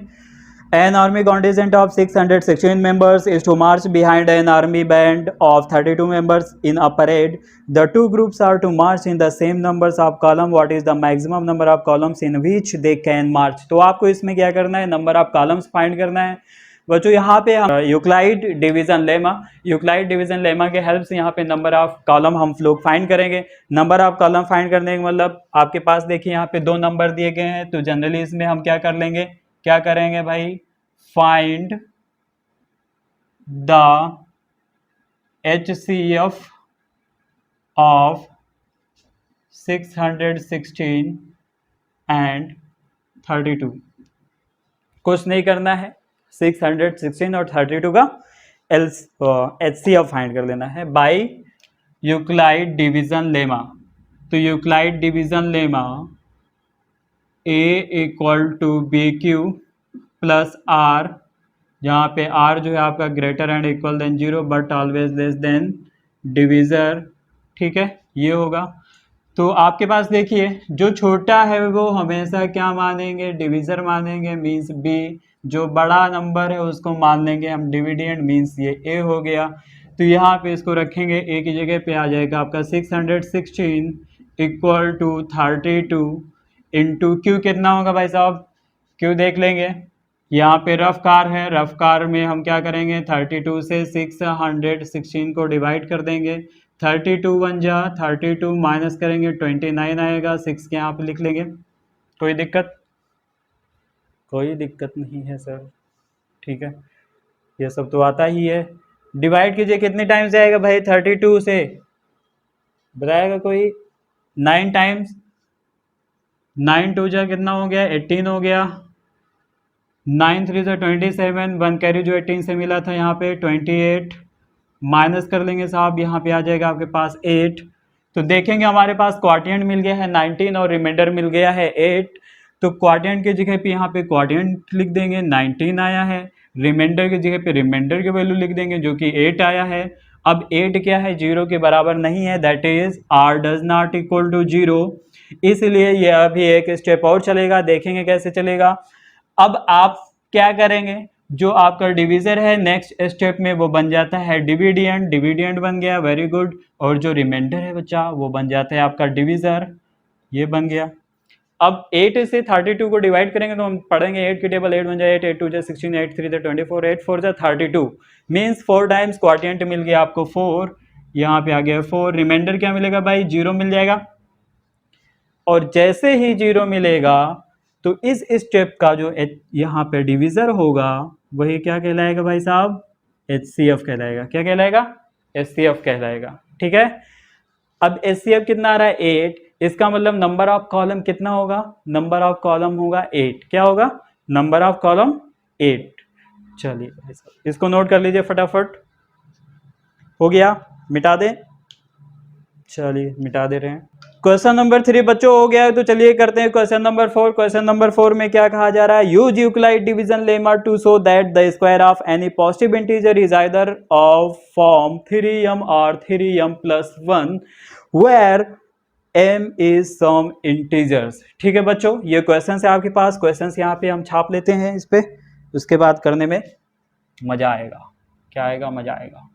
An army contingent of 616 members is to march behind an army band of 32 members in a parade. The two groups are to march in the same numbers of column. What is the maximum number of columns in which they can march? तो आपको इसमें क्या करना है, number of columns find करना है बच्चों। यहाँ पे हम यूक्लाइड डिवीजन लेमा के हेल्प से यहाँ पे नंबर ऑफ कॉलम हम लोग फाइंड करेंगे। नंबर ऑफ कॉलम फाइंड करने का मतलब आपके पास देखिए यहाँ पे 2 नंबर दिए गए हैं, तो जनरली इसमें हम क्या कर लेंगे, क्या करेंगे भाई, find the HCF of 616 and 32। कुछ नहीं करना है, 616 और 32 का HCF फाइंड कर लेना है बाय यूक्लाइड डिवीजन लेमा। तो Euclid division lemma A equal to BQ plus R, जहाँ पे R जो है आपका greater and equal than 0 but always less than divisor, ठीक है, ये होगा। तो आपके पास देखिए जो छोटा है वो हमेशा क्या मानेंगे, डिविज़र मानेंगे, मीन्स बी। जो बड़ा नंबर है उसको मान लेंगे हम डिविडेंड, मीन्स ये ए हो गया। तो यहाँ पे इसको रखेंगे, ए की जगह पे आ जाएगा आपका 616 इक्वल टू 32 इंटू क्यू कितना होगा भाई साहब, क्यू देख लेंगे। यहाँ पे रफ कार है, रफ कार में हम क्या करेंगे, 32 से 616 को डिवाइड कर देंगे। 32 वन जा 32, माइनस करेंगे 29 आएगा, 6 के यहाँ पे लिख लेंगे। कोई दिक्कत? कोई दिक्कत नहीं है सर, ठीक है, ये सब तो आता ही है। डिवाइड कीजिए, कितने टाइम्स जाएगा भाई 32 से, बताएगा कोई? 9 टाइम्स, 9 टू जा कितना हो गया, 18 हो गया। 9 3 से 27, वन कैरी जो 18 से मिला था यहाँ पे 28, माइनस कर लेंगे साहब, यहाँ पे आ जाएगा आपके पास 8। तो देखेंगे हमारे पास क्वाड्रेंट मिल गया है 19 और रिमाइंडर मिल गया है 8। तो क्वाड्रेंट की जगह पे यहाँ पे क्वाड्रेंट लिख देंगे, 19 आया है। रिमाइंडर की जगह पे रिमाइंडर की वैल्यू लिख देंगे जो कि 8 आया है। अब 8 क्या है, 0 के बराबर नहीं है, that is R does not equal to 0। इसलिए ये अभी एक स्टेप और चलेगा, देखेंगे कैसे चलेगा। अब आप क्या करेंगे, जो आपका डिवीजर है नेक्स्ट स्टेप में वो बन जाता है डिविडेंड, डिविडेंड बन गया, वेरी गुड। और जो रिमाइंडर है बच्चा वो बन जाता है आपका डिवीजर, ये बन गया। अब 8 से 32 को डिवाइड करेंगे तो हम पढ़ेंगे 8 की टेबल, 8 बन जाए 8, 8 2 जा 16, 8 3 जा 24, 8 4 जा 32, मीन्स 4 टाइम्स क्वाड्रेंट मिल गया आपको 4, यहाँ पे आ गया 4। रिमाइंडर क्या मिलेगा भाई, 0 मिल जाएगा। और जैसे ही 0 मिलेगा तो इस स्टेप का जो यहाँ पे डिवीजर होगा वही क्या कहलाएगा भाई साहब, HCF कहलाएगा। क्या कहलाएगा, HCF कहलाएगा, ठीक है। अब HCF कितना आ रहा है, 8। इसका मतलब नंबर ऑफ कॉलम कितना होगा, नंबर ऑफ कॉलम होगा 8। क्या होगा, नंबर ऑफ कॉलम 8। चलिए भाई साहब इसको नोट कर लीजिए फटाफट, हो गया, मिटा दें, चलिए मिटा दे रहे हैं। क्वेश्चन नंबर 3 बच्चों हो गया है, तो चलिए करते हैं क्वेश्चन नंबर 4। क्वेश्चन नंबर 4 में क्या कहा जा रहा है, use Euclid division lemma to show that the square of any positive integer is either of form 3m or 3m plus 1 where m is some integers. ठीक है बच्चों, ये क्वेश्चन है आपके पास, क्वेश्चन यहाँ पे हम छाप लेते हैं इस पे, उसके बाद करने में मजा आएगा। क्या आएगा, मजा आएगा।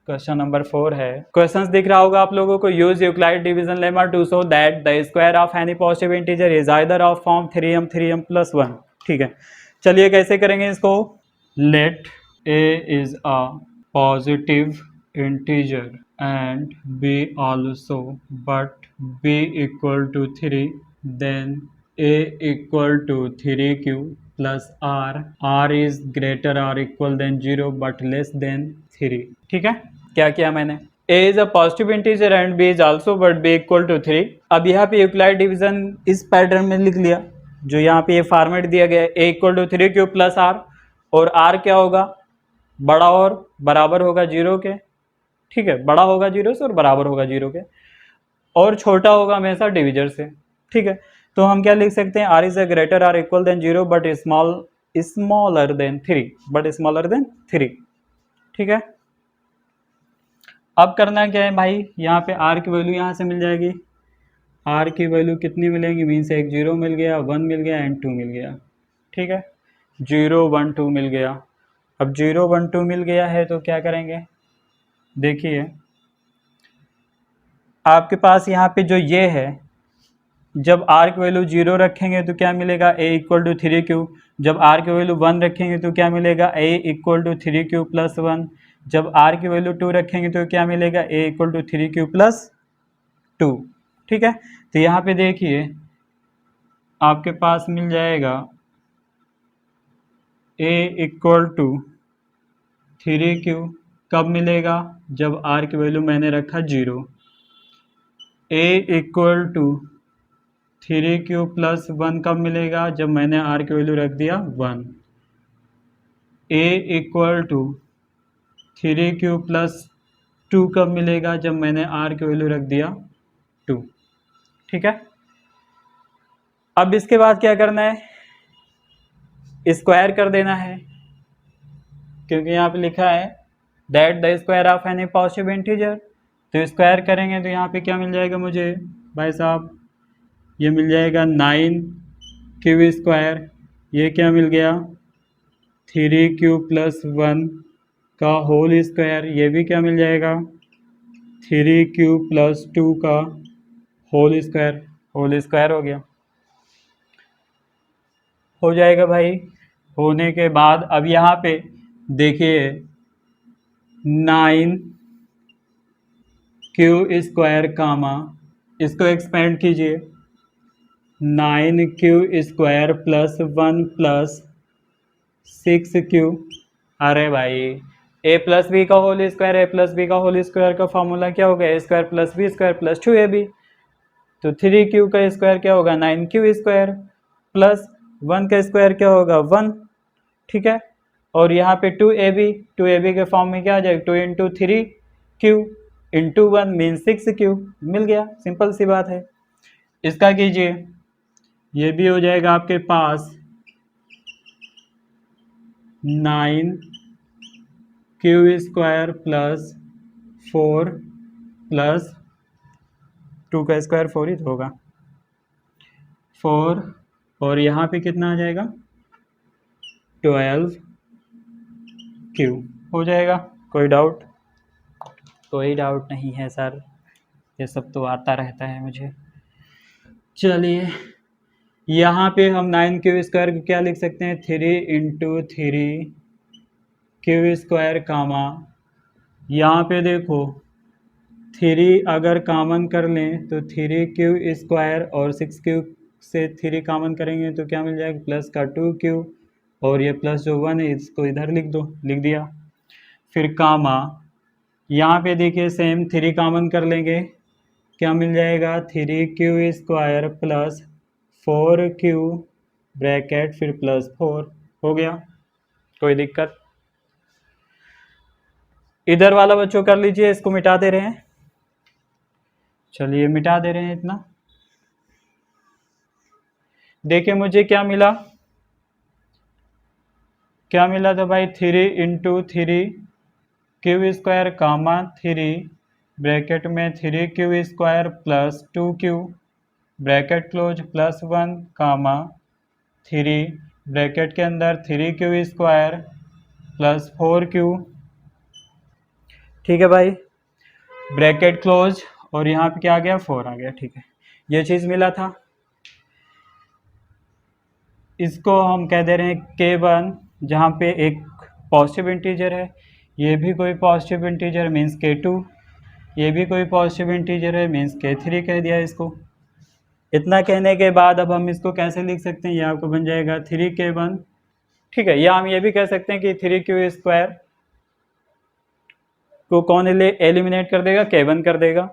क्वेश्चन नंबर 4 है, क्वेश्चन दिख रहा होगा आप लोगों को, use Euclid division lemma to show that the square of any positive integer is either of form 3m plus 1। ठीक है, चलिए कैसे करेंगे इसको। Let a is a positive integer and b also but b equal to 3, then a equal to 3q plus r is greater or equal than 0 but less than 3। ठीक है, क्या किया मैंने, a is a positive integer and b is also but b equal to 3। अब यहाँ पे Euclid division इस pattern में लिख लिया, जो यहाँ पे ये फॉर्मेट दिया गया है, a equal to 3q plus r, और r क्या होगा, बड़ा और बराबर होगा 0 के। ठीक है, बड़ा होगा 0 से और बराबर होगा 0 के, और छोटा होगा हमेशा डिविजर से। ठीक है, तो हम क्या लिख सकते हैं, r is a greater or equal than 0 but smaller than 3, but smaller than 3। ठीक है, अब करना क्या है भाई, यहाँ पे r की वैल्यू यहाँ से मिल जाएगी, r की वैल्यू कितनी मिलेंगी, मीन्स एक 0 मिल गया, 1 मिल गया एंड 2 मिल गया। ठीक है, 0 1 2 मिल गया। अब 0 1 2 मिल गया है तो क्या करेंगे, देखिए आपके पास यहाँ पे जो ये है, जब r की वैल्यू 0 रखेंगे तो क्या मिलेगा, a इक्वल टू 3q। जब r की वैल्यू 1 रखेंगे तो क्या मिलेगा, a equal to 3q plus 1। जब r की वैल्यू 2 रखेंगे तो क्या मिलेगा, a equal to 3q plus 2। ठीक है, तो यहाँ पे देखिए आपके पास मिल जाएगा a इक्वल टू 3q, कब मिलेगा, जब r की वैल्यू मैंने रखा 0। a equal to 3q plus 1 कब मिलेगा, जब मैंने r की वैल्यू रख दिया 1। a equal to 3q plus 2 कब मिलेगा, जब मैंने r की वैल्यू रख दिया 2। ठीक है, अब इसके बाद क्या करना है, स्क्वायर कर देना है, क्योंकि यहाँ पे लिखा है that the square of any positive integer, तो स्क्वायर करेंगे तो यहाँ पे क्या मिल जाएगा मुझे भाई साहब, ये मिल जाएगा 9 क्यू स्क्वायर, ये क्या मिल गया 3 क्यू+1 का होल स्क्वायर, ये भी क्या मिल जाएगा 3 क्यू+2 का होल स्क्वायर, होल स्क्वायर हो जाएगा भाई। होने के बाद अब यहाँ पे देखिए 9 क्यू स्क्वायर कामा, इसको एक्सपेंड कीजिए 9 क्यू स्क्वायर +1 +6 क्यू। अरे भाई a+b का होल स्क्वायर, a+b का होल स्क्वायर का फॉर्मूला क्या होगा a²+b² +2ab। तो 3 क्यू का स्क्वायर क्या होगा 9 क्यू स्क्वायर +1 का स्क्वायर क्या होगा 1, ठीक है। और यहाँ पे 2ab के फॉर्म में क्या आ जाएगा 2 × 3 क्यू × 1 मीन 6 क्यू, मिल गया, सिंपल सी बात है। इसका कीजिए, ये भी हो जाएगा आपके पास 9 क्यू स्क्वायर +4 +2 का स्क्वायर 4 ही तो होगा 4, और यहाँ पे कितना आ जाएगा 12 क्यू हो जाएगा। कोई डाउट? कोई डाउट नहीं है सर, ये सब तो आता रहता है मुझे। चलिए यहाँ पे हम 9 क्यू स्क्वायर को क्या लिख सकते हैं 3 × 3 क्यू स्क्वायर कामा, यहाँ पे देखो 3 अगर कॉमन कर लें तो 3 क्यू स्क्वायर और 6 क्यू से 3 कॉमन करेंगे तो क्या मिल जाएगा प्लस का 2 क्यू, और ये प्लस जो 1 है इसको इधर लिख दो, लिख दिया। फिर कामा यहाँ पे देखिए सेम 3 कॉमन कर लेंगे, क्या मिल जाएगा 3 क्यू स्क्वायर +4 क्यू ब्रैकेट फिर +4 हो गया। कोई दिक्कत? इधर वाला बच्चों कर लीजिए, इसको मिटा दे रहे हैं, चलिए मिटा दे रहे हैं इतना। देखिए मुझे क्या मिला था भाई 3 × 3 क्यू स्क्वायर कामा 3 ब्रैकेट में 3 Q square +2 Q bracket close +1 कामा 3 ब्रैकेट के अंदर 3 क्यू स्क्वायर +4 क्यू, ठीक है भाई, ब्रैकेट क्लोज, और यहाँ पे क्या आ गया 4 आ गया, ठीक है। ये चीज़ मिला था, इसको हम कह दे रहे हैं K1, जहाँ पे एक पॉजिटिव इंटीजर है, ये भी कोई पॉजिटिव इंटीजर मीन्स K2, ये भी कोई पॉजिटिव इंटीजर है मीन्स K3 कह दिया इसको। इतना कहने के बाद अब हम इसको कैसे लिख सकते हैं, ये आपको बन जाएगा 3K1, ठीक है। या हम ये भी कह सकते हैं कि 3 क्यू स्क्वायर को कौन एलिमिनेट कर देगा K1 कर देगा,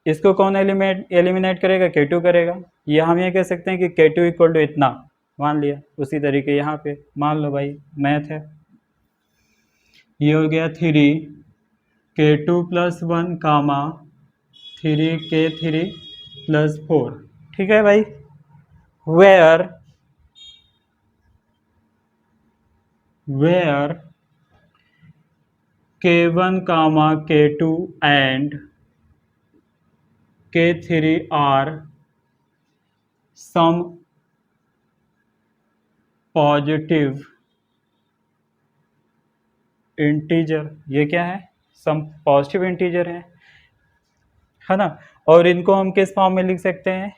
इसको कौन एलिमिनेट करेगा K2 करेगा। या हम ये कह सकते हैं कि K2 इक्वल टू इतना मान लिया, उसी तरीके यहाँ पे मान लो भाई, मैथ है। ये हो गया 3K2+1 कामा 3K3+4, ठीक है भाई। Where K1 comma K2 and K3 are some positive integer, ये क्या है सम पॉजिटिव इंटीजर है ना। और इनको हम किस फॉर्म में लिख सकते हैं,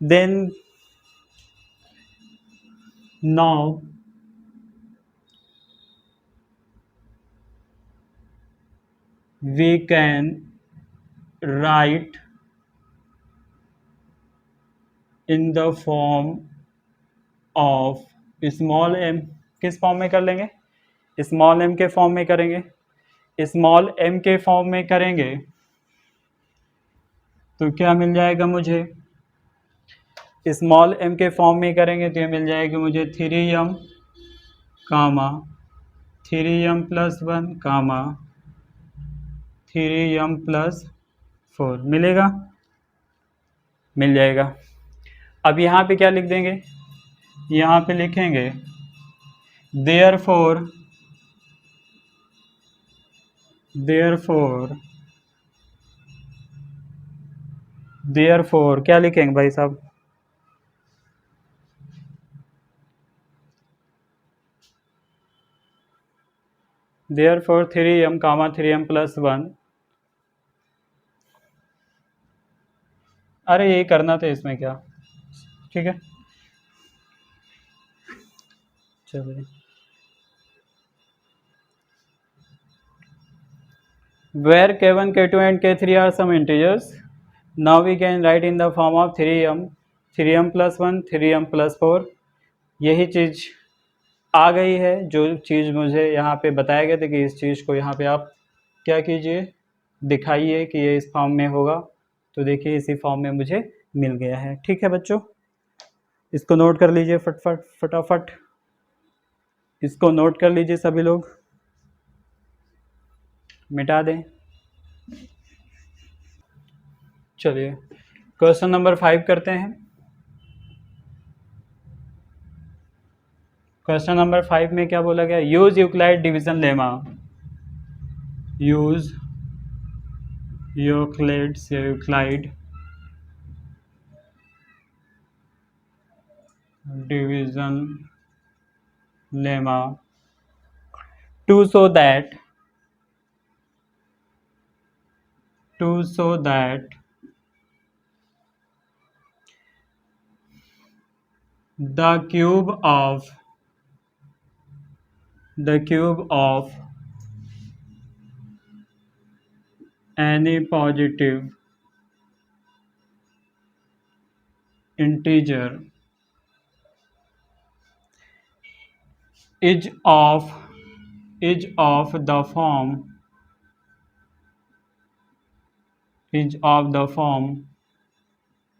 then now we can write in the form of small m, किस फॉर्म में कर लेंगे स्मॉल m के फॉर्म में करेंगे। स्मॉल m के फॉर्म में करेंगे तो क्या मिल जाएगा मुझे, स्मॉल m के फॉर्म में करेंगे तो ये मिल जाएगा मुझे 3m कामा 3m+1 कामा 3m+4 मिलेगा, मिल जाएगा। अब यहाँ पे क्या लिख देंगे, यहाँ पे लिखेंगे देयरफॉर देयरफॉर क्या लिखेंगे भाई साहब? देयरफॉर 3m कामा 3m+1। अरे यही करना था, इसमें क्या, ठीक है चलिए। where k1 k2 and k3 are some integers, now we can write in the form of 3m+1 3m+4। यही चीज़ आ गई है, जो चीज़ मुझे यहाँ पे बताया गया था कि इस चीज़ को यहाँ पे आप क्या कीजिए, दिखाइए कि ये इस फॉर्म में होगा। तो देखिए इसी फॉर्म में मुझे मिल गया है। ठीक है बच्चों, इसको नोट कर लीजिए फटाफट, इसको नोट कर लीजिए सभी लोग, मिटा दें। चलिए क्वेश्चन नंबर 5 करते हैं। क्वेश्चन नंबर 5 में क्या बोला गया? Use Euclid division lemma. Use Euclid division lemma to show that the cube of any positive integer is of the form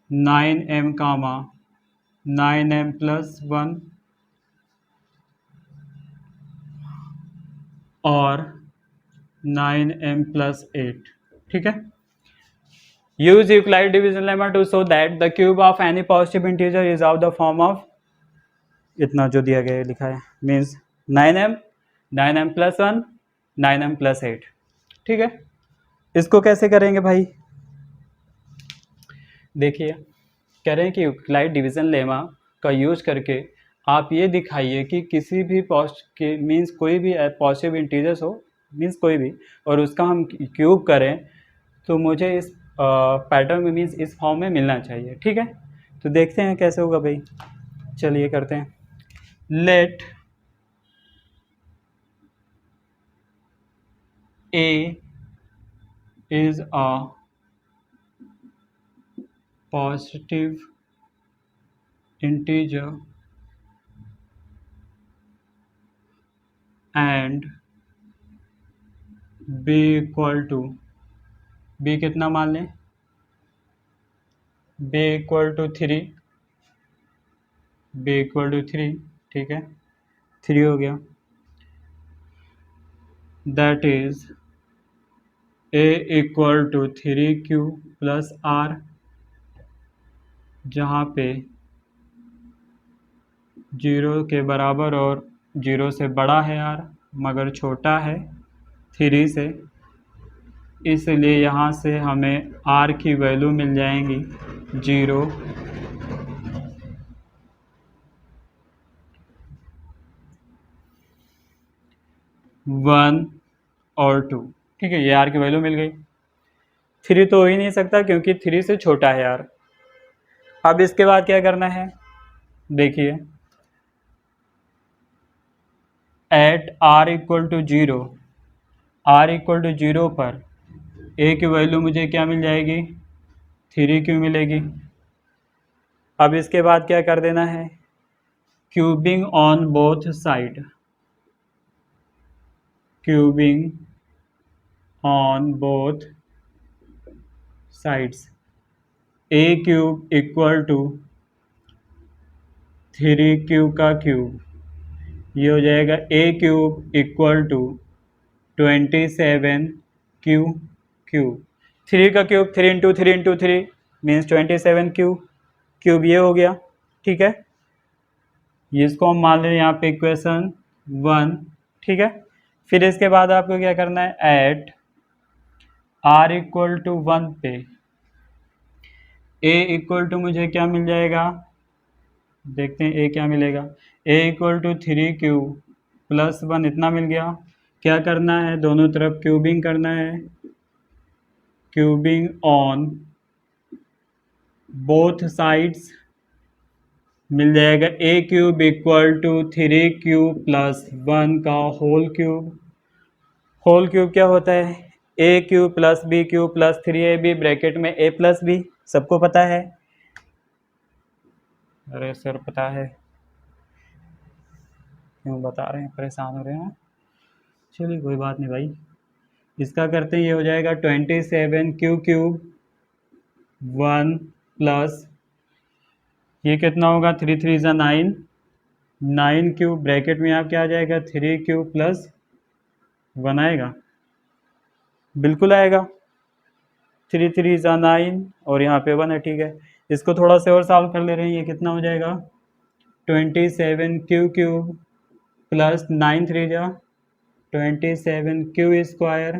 9m comma 9m+1 और 9m+8। ठीक है। Use Euclid division lemma to show that the cube of any positive integer is of the form of, इतना जो दिया गया है लिखा है, मीन्स 9m 9m+1 9m+8। ठीक है, इसको कैसे करेंगे भाई? देखिए कह रहे हैं कि यूक्लाइड डिवीजन लेमा का यूज करके आप ये दिखाइए कि किसी भी मीन्स कोई भी पॉजिटिव इंटीजर्स हो, मीन्स कोई भी, और उसका हम क्यूब करें तो मुझे इस पैटर्न में, मीन्स इस फॉर्म में मिलना चाहिए। ठीक है, तो देखते हैं कैसे होगा भाई। चलिए करते हैं। Let A is a positive integer and B equal to, B कितना मान लें? B equal to 3, B equal to 3। ठीक है, 3 हो गया। That is A equal to 3q plus R, जहाँ पे 0 के बराबर और 0 से बड़ा है R मगर छोटा है 3 से, इसलिए यहाँ से हमें R की वैल्यू मिल जाएंगी 0, 1 और 2। ठीक है, ये R की वैल्यू मिल गई। 3 तो हो ही नहीं सकता क्योंकि 3 से छोटा है R। अब इसके बाद क्या करना है? देखिए at R equal to 0, R equal to 0 पर A की वैल्यू मुझे क्या मिल जाएगी? 3q मिलेगी। अब इसके बाद क्या कर देना है? Cubing on both side, cubing on both sides. A cube equal to 3q का क्यूब, ये हो जाएगा A cube equal to 27q cube. 3 का cube 3 into 3 into 3 means 27q cube, ये हो गया। ठीक है, इसको हम मान लें यहाँ पे इक्वेशन 1। ठीक है, फिर इसके बाद आपको क्या करना है? एट r इक्वल टू 1 पे a इक्वल टू मुझे क्या मिल जाएगा, देखते हैं a क्या मिलेगा। a equal to 3 Q plus 1 इतना मिल गया। क्या करना है, दोनों तरफ क्यूबिंग करना है, क्यूबिंग ऑन बोथ साइड्स मिल जाएगा। a cube equal to 3 Q plus 1 का होल क्यूब। होल क्यूब क्या होता है, a cube plus b cube plus 3ab bracket में a प्लस b, सबको पता है। अरे सर पता है, क्यों बता रहे हैं, परेशान हो रहे हैं। चलिए कोई बात नहीं भाई, इसका करते हैं, ये हो जाएगा 27 क्यू क्यूब 1 प्लस ये कितना होगा, 3 3 9, 9 क्यूब ब्रैकेट में आप क्या आ जाएगा, 3 क्यूब प्लस 1 आएगा, बिल्कुल आएगा। 3 3 9 और यहाँ पे 1 है, ठीक है। इसको थोड़ा से और सॉल्व कर ले रहे हैं, ये कितना हो जाएगा, 27 क्यू क्यूब प्लस 9 3 जा 27 क्यू स्क्वायर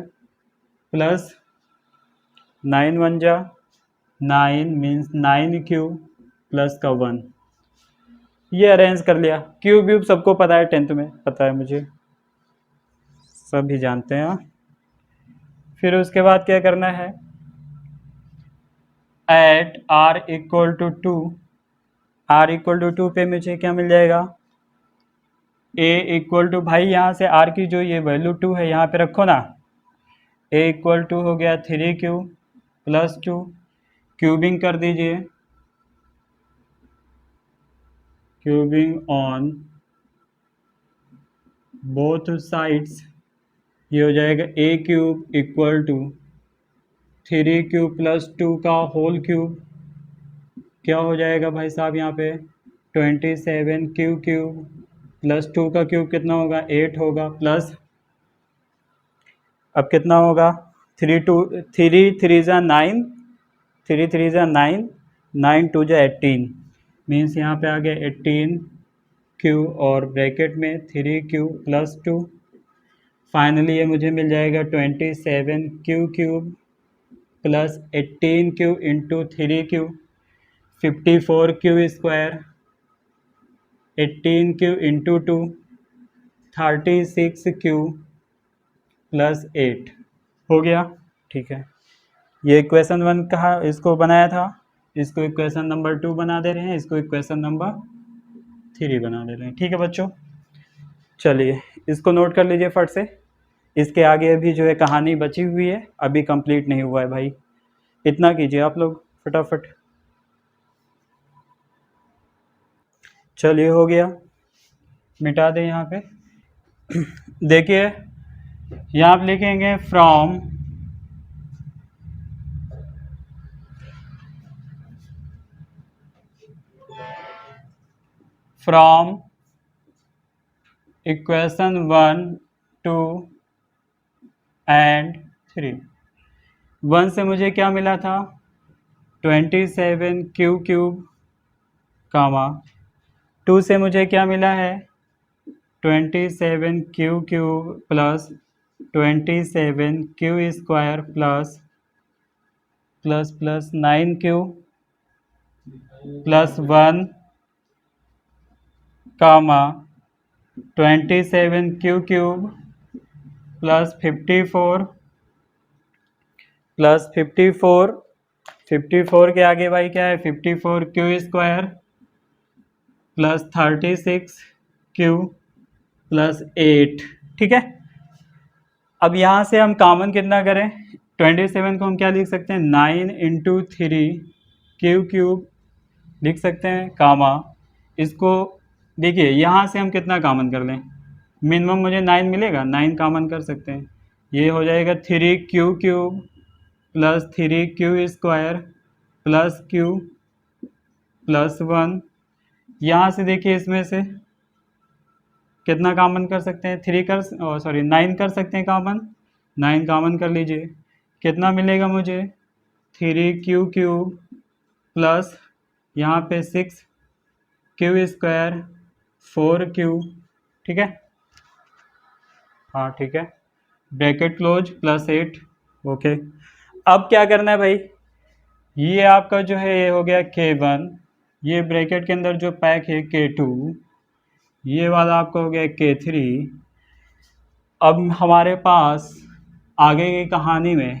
प्लस 9 1 जा 9 मीन्स 9 क्यू प्लस का 1। ये अरेंज कर लिया, क्यूब व्यूब सबको पता है, 10th में पता है मुझे, सभी जानते हैं। फिर उसके बाद क्या करना है, at r equal to 2, r equal to 2 पे मुझे क्या मिल जाएगा, a इक्वल टू, भाई यहाँ से r की जो ये वैल्यू 2 है यहाँ पे रखो ना, a इक्वल टू हो गया 3 क्यू प्लस 2, क्यूबिंग कर दीजिए, क्यूबिंग ऑन बोथ साइड्स, ये हो जाएगा a cube equal to 3 Q plus 2 का होल क्यूब। क्या हो जाएगा भाई साहब यहाँ पे, 27 क्यू क्यूब प्लस 2 का क्यूब कितना होगा, 8 होगा, प्लस अब कितना होगा, 3 3 9, 9 2 जा 18 मीन्स यहाँ पे आ गया 18 क्यू और ब्रैकेट में 3 क्यू प्लस 2। फाइनली ये मुझे मिल जाएगा 27 Q cube plus 18 Q into 3 Q, 54 Q square, 18 Q into 2, 36 Q plus 8 हो गया, ठीक है। ये इक्वेशन 1 कहा इसको बनाया था, इसको इक्वेशन नंबर 2 बना दे रहे हैं, इसको इक्वेशन नंबर 3 बना दे रहे हैं, ठीक है बच्चों। चलिए इसको नोट कर लीजिए फट से, इसके आगे अभी जो है कहानी बची हुई है, अभी कंप्लीट नहीं हुआ है भाई, इतना कीजिए आप लोग फटाफट। चलिए हो गया, मिटा दें यहाँ पे। देखिए यहाँ आप लिखेंगे फ्रॉम इक्वेशन 1 2 एंड 3। 1 से मुझे क्या मिला था, 27 क्यू क्यूब कामा, 2 से मुझे क्या मिला है, 27 Q cube plus 27 Q square plus plus plus 9 Q plus 1 कामा 27 क्यू क्यूब प्लस 54 प्लस 54, 54 के आगे भाई क्या है, 54 Q square plus 36 Q plus 8, ठीक है। अब यहाँ से हम कॉमन कितना करें, 27 को हम क्या लिख सकते हैं, 9 इंटू 3 क्यू क्यूब लिख सकते हैं, कामा इसको देखिए यहाँ से हम कितना कॉमन कर लें, मिनिमम मुझे 9 मिलेगा, 9 कॉमन कर सकते हैं, ये हो जाएगा 3 Q cube plus 3 Q square plus Q plus 1। यहाँ से देखिए इसमें से कितना कॉमन कर सकते हैं, 9 कर सकते हैं कॉमन, 9 कॉमन कर लीजिए, कितना मिलेगा मुझे, 3 क्यू क्यूब प्लस यहाँ पे 6 क्यू स्क्वायर 4 क्यू, ठीक है, हाँ ठीक है, ब्रैकेट क्लोज प्लस 8 ओके, अब क्या करना है भाई, ये आपका जो है ये हो गया K1, ये ब्रैकेट के अंदर जो पैक है K2, ये वाला आपका हो गया K3। अब हमारे पास आगे की कहानी में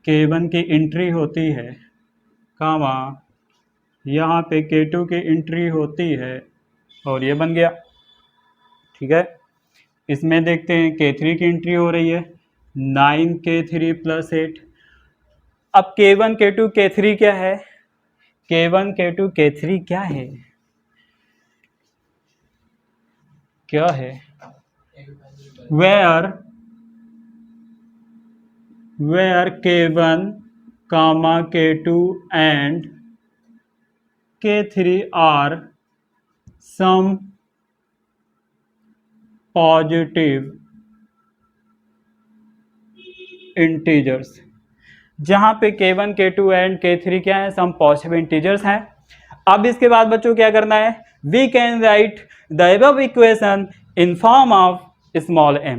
K1 की एंट्री होती है, कामा यहाँ पे K2 की एंट्री होती है, और ये बन गया। ठीक है, इसमें देखते हैं K3 की एंट्री हो रही है 9K3 + 8। अब K1 K2 K3 क्या है, K1 K2 K3 क्या है, क्या है, where K1 comma K2 and K3 are some positive integers। जहां पे K1 K2 एंड K3 क्या है, सम पॉजिटिव इंटीजर्स हैं। अब इसके बाद बच्चों क्या करना है, we can write the above equation in form of small m।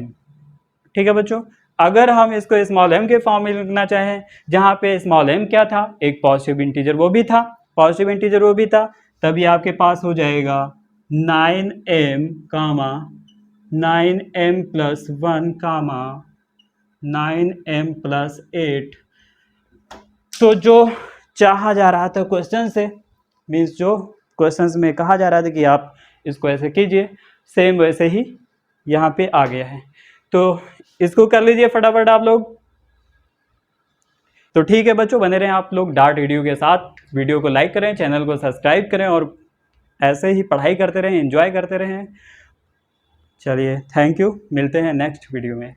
ठीक है बच्चों, अगर हम इसको स्मॉल m के फॉर्म में लिखना चाहें, जहां पे स्मॉल m क्या था, एक पॉजिटिव इंटीजर वो भी था, पॉजिटिव इंटीजर वो भी था, तभी आपके पास हो जाएगा 9m कामा 9m + 1 कामा 9m + 8। तो जो चाहा जा रहा था क्वेश्चन से, मीन्स जो क्वेश्चंस में कहा जा रहा था कि आप इसको ऐसे कीजिए, सेम वैसे ही यहाँ पे आ गया है। तो इसको कर लीजिए फटाफट आप लोग। तो ठीक है बच्चों, बने रहें आप लोग डार्ट वीडियो के साथ, वीडियो को लाइक करें, चैनल को सब्सक्राइब करें और ऐसे ही पढ़ाई करते रहें, एंजॉय करते रहें। चलिए, थैंक यू, मिलते हैं नेक्स्ट वीडियो में।